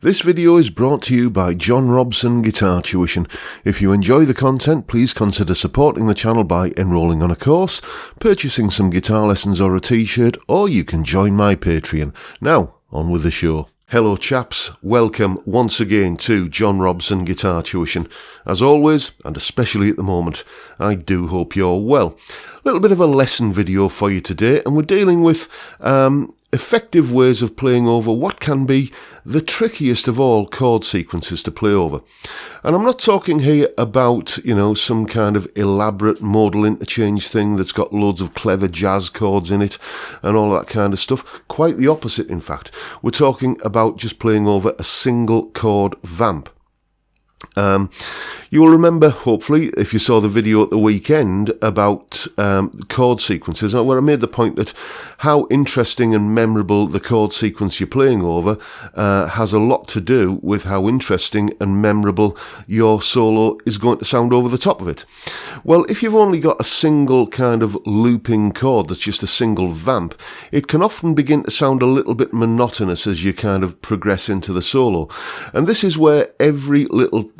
This video is brought to you by John Robson Guitar Tuition. If you enjoy the content, please consider supporting the channel by enrolling on a course, purchasing some guitar lessons or a t-shirt, or you can join my Patreon. Now, on with the show. Hello chaps, welcome once again to John Robson Guitar Tuition. As always, and especially at the moment, I do hope you're well. A little bit of a lesson video for you today, and we're dealing with effective ways of playing over what can be the trickiest of all chord sequences to play over. And I'm not talking here about, some kind of elaborate modal interchange thing that's got loads of clever jazz chords in it and all that kind of stuff. Quite the opposite, in fact. We're talking about just playing over a single chord vamp. You will remember, hopefully, if you saw the video at the weekend about chord sequences, where I made the point that how interesting and memorable the chord sequence you're playing over has a lot to do with how interesting and memorable your solo is going to sound over the top of it. Well, if you've only got a single kind of looping chord that's just a single vamp, it can often begin to sound a little bit monotonous as you kind of progress into the solo. And this is where every little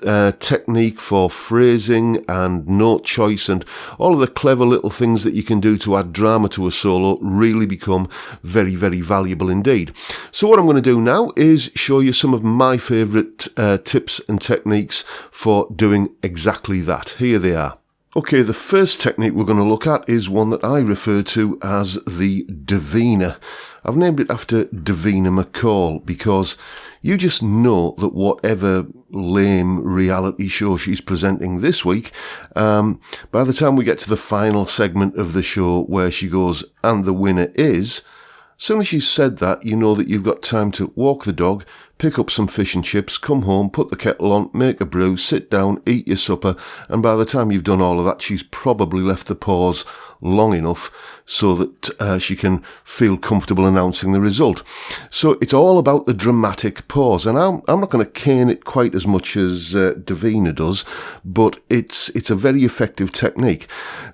technique for phrasing and note choice and all of the clever little things that you can do to add drama to a solo really become very, very valuable indeed. So what I'm going to do now is show you some of my favourite tips and techniques for doing exactly that. Here they are. Okay, the first technique we're going to look at is one that I refer to as the Davina. I've named it after Davina McCall because you just know that whatever lame reality show she's presenting this week, by the time we get to the final segment of the show where she goes, and the winner is, as soon as she's said that, you know that you've got time to walk the dog, pick up some fish and chips, come home, put the kettle on, make a brew, sit down, eat your supper, and by the time you've done all of that, she's probably left the pause long enough so that she can feel comfortable announcing the result. So it's all about the dramatic pause, and I'm not going to cane it quite as much as Davina does, but it's a very effective technique.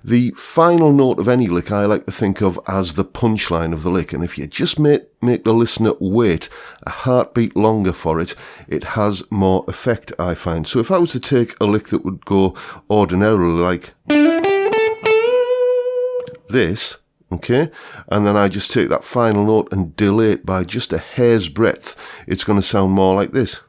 The final note of any lick I like to think of as the punchline of the lick, and if you just make the listener wait a heartbeat longer for it, it has more effect, I find. So if I was to take a lick that would go ordinarily like this, okay, and then I just take that final note and delay it by just a hair's breadth, it's going to sound more like this.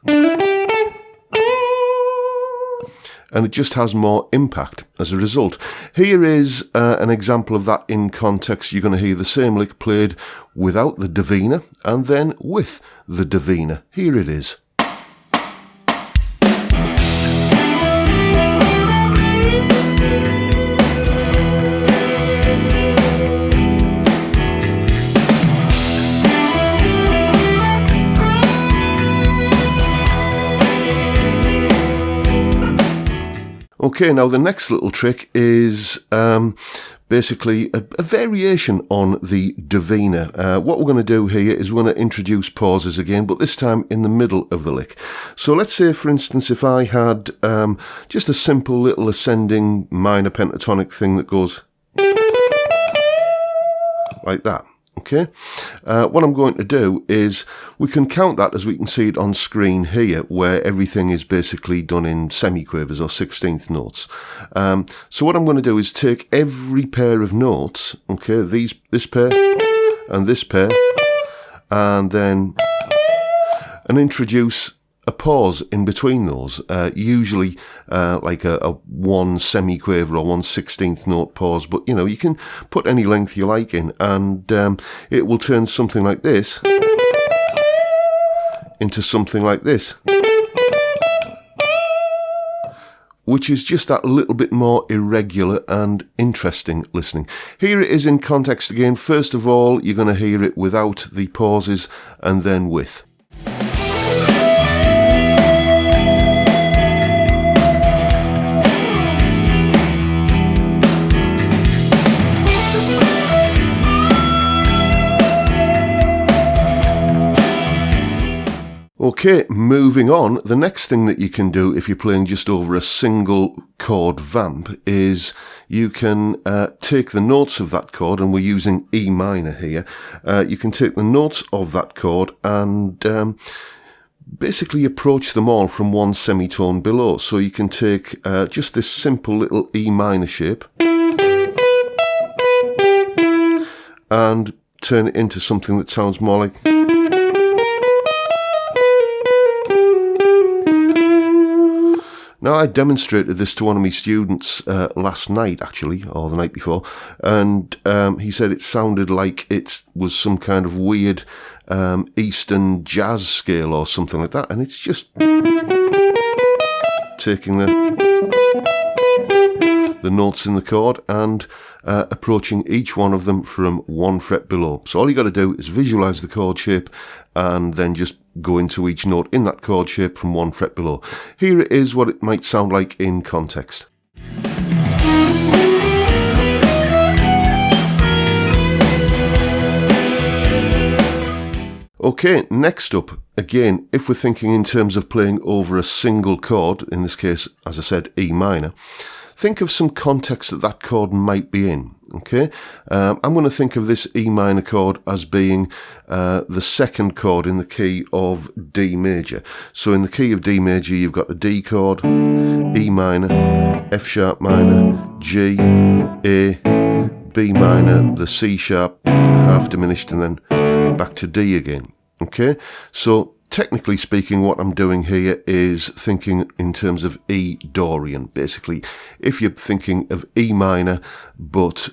And it just has more impact as a result. Here is an example of that in context. You're going to hear the same lick played without the Davina and then with the Davina. Here it is. Okay, now the next little trick is basically a variation on the Davina. What we're going to do here is we're going to introduce pauses again, but this time in the middle of the lick. So let's say, for instance, if I had just a simple little ascending minor pentatonic thing that goes like that. Okay, what I'm going to do is we can count that as we can see it on screen here, where everything is basically done in semiquavers or 16th notes. So what I'm going to do is take every pair of notes, okay, this pair and this pair, and then introduce a pause in between those, usually like a one semiquaver or 1/16th note pause, but you can put any length you like in, and it will turn something like this into something like this, which is just that little bit more irregular and interesting listening. Here it is in context again. First of all, you're going to hear it without the pauses and then with. Okay, moving on, the next thing that you can do if you're playing just over a single chord vamp is you can take the notes of that chord, and we're using E minor here. You can take the notes of that chord and basically approach them all from one semitone below. So you can take just this simple little E minor shape and turn it into something that sounds more like... Now, I demonstrated this to one of my students last night, actually, or the night before, and he said it sounded like it was some kind of weird Eastern jazz scale or something like that, and it's just taking the notes in the chord and approaching each one of them from 1 fret below. So all you got to do is visualize the chord shape and then just go into each note in that chord shape from 1 fret below. Here it is what it might sound like in context. Okay, next up, again, if we're thinking in terms of playing over a single chord, in this case, as I said, E minor, think of some context that that chord might be in, okay? I'm going to think of this E minor chord as being the second chord in the key of D major. So in the key of D major, you've got the D chord, E minor, F sharp minor, G, A, B minor, the C sharp, half diminished, and then back to D again, okay? So technically speaking, what I'm doing here is thinking in terms of E Dorian. Basically, if you're thinking of E minor, but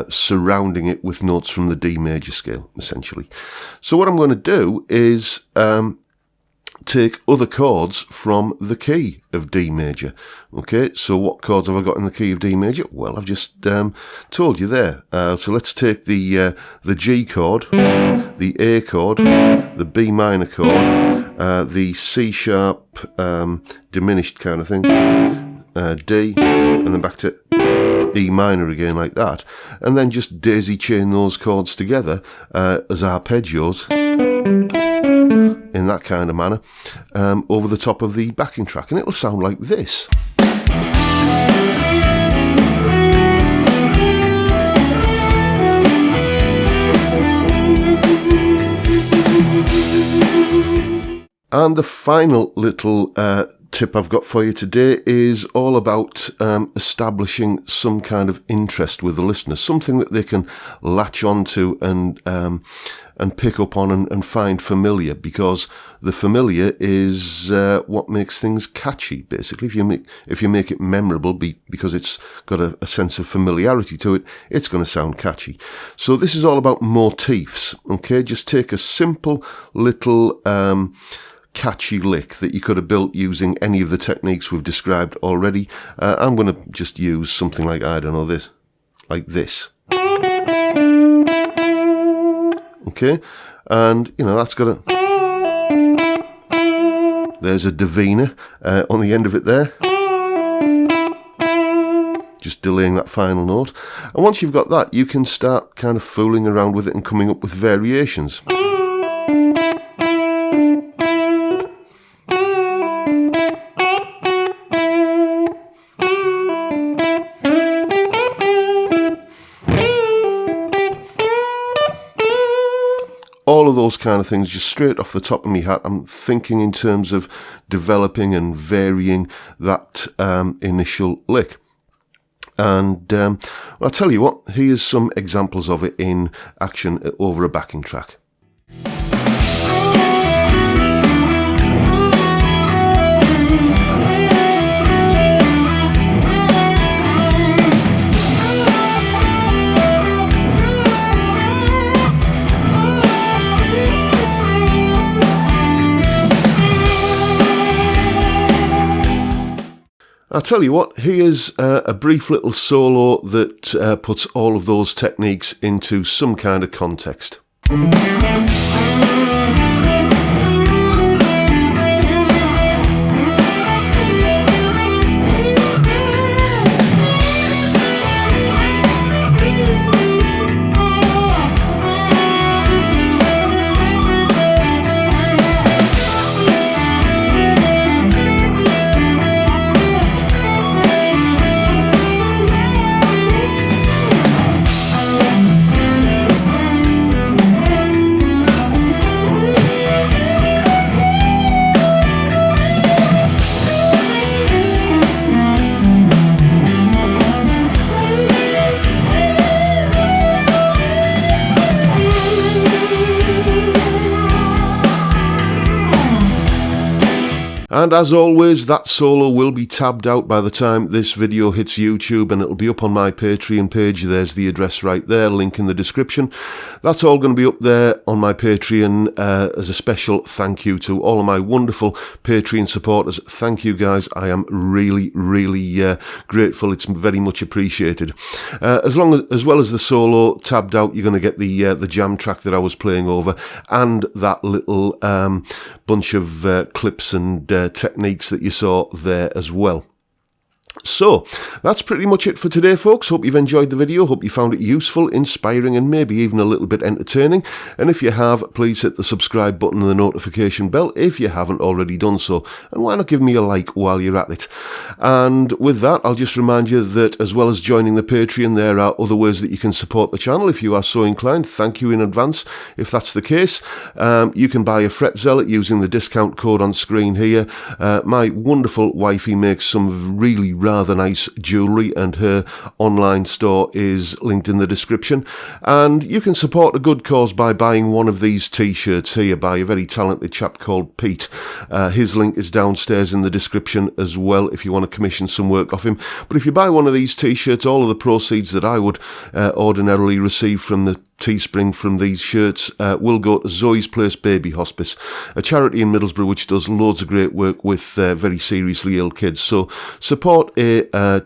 surrounding it with notes from the D major scale, essentially. So what I'm going to do is take other chords from the key of D major. Okay, so what chords have I got in the key of D major? Well, I've just told you there. So let's take the G chord, the A chord, the B minor chord, the C sharp diminished kind of thing, D, and then back to E minor again like that, and then just daisy chain those chords together as arpeggios in that kind of manner over the top of the backing track, and it'll sound like this. And the final little tip I've got for you today is all about establishing some kind of interest with the listener, something that they can latch onto and pick up on and find familiar, because the familiar is what makes things catchy. Basically, if you make it memorable because it's got a sense of familiarity to it, it's going to sound catchy. So this is all about motifs. Okay, just take a simple little catchy lick that you could have built using any of the techniques we've described already. I'm going to just use something like, I don't know, this, like this. Okay, and you know that's got a, there's a Davina on the end of it there, just delaying that final note. And once you've got that, you can start kind of fooling around with it and coming up with variations. All of those kind of things, just straight off the top of my hat. I'm thinking in terms of developing and varying that initial lick. And I'll tell you what, here's some examples of it in action over a backing track. I'll tell you what, here's a brief little solo that puts all of those techniques into some kind of context. And as always, that solo will be tabbed out by the time this video hits YouTube, and it'll be up on my Patreon page. There's the address right there, link in the description. That's all going to be up there on my Patreon as a special thank you to all of my wonderful Patreon supporters. Thank you guys. I am really grateful. It's very much appreciated. As well as the solo tabbed out, you're going to get the jam track that I was playing over, and that little bunch of clips and techniques that you saw there as well. So, that's pretty much it for today, folks. Hope you've enjoyed the video. Hope you found it useful, inspiring, and maybe even a little bit entertaining. And if you have, please hit the subscribe button and the notification bell if you haven't already done so. And why not give me a like while you're at it? And with that, I'll just remind you that as well as joining the Patreon, there are other ways that you can support the channel if you are so inclined. Thank you in advance if that's the case. You can buy a Fret Zealot using the discount code on screen here. My wonderful wifey makes some really rather nice jewellery, and her online store is linked in the description. And you can support a good cause by buying one of these t-shirts here by a very talented chap called Pete. His link is downstairs in the description as well if you want to commission some work off him. But if you buy one of these t-shirts, all of the proceeds that I would ordinarily receive from the Teespring from these shirts will go to Zoe's Place Baby Hospice, a charity in Middlesbrough which does loads of great work with very seriously ill kids. So support a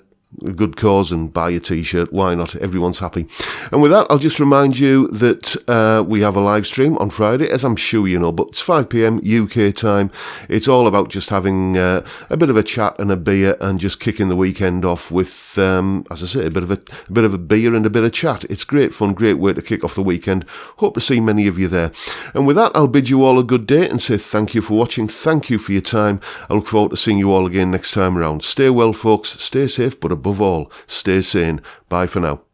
good cause and buy a t-shirt. Why not? Everyone's happy. And with that, I'll just remind you that we have a live stream on Friday, as I'm sure you know, but it's 5 p.m. UK time. It's all about just having a bit of a chat and a beer and just kicking the weekend off with, as I say, a bit of a beer and a bit of chat. It's great fun, great way to kick off the weekend. Hope to see many of you there. And with that, I'll bid you all a good day and say thank you for watching. Thank you for your time. I look forward to seeing you all again next time around. Stay well, folks. Stay safe, but above all, stay sane. Bye for now.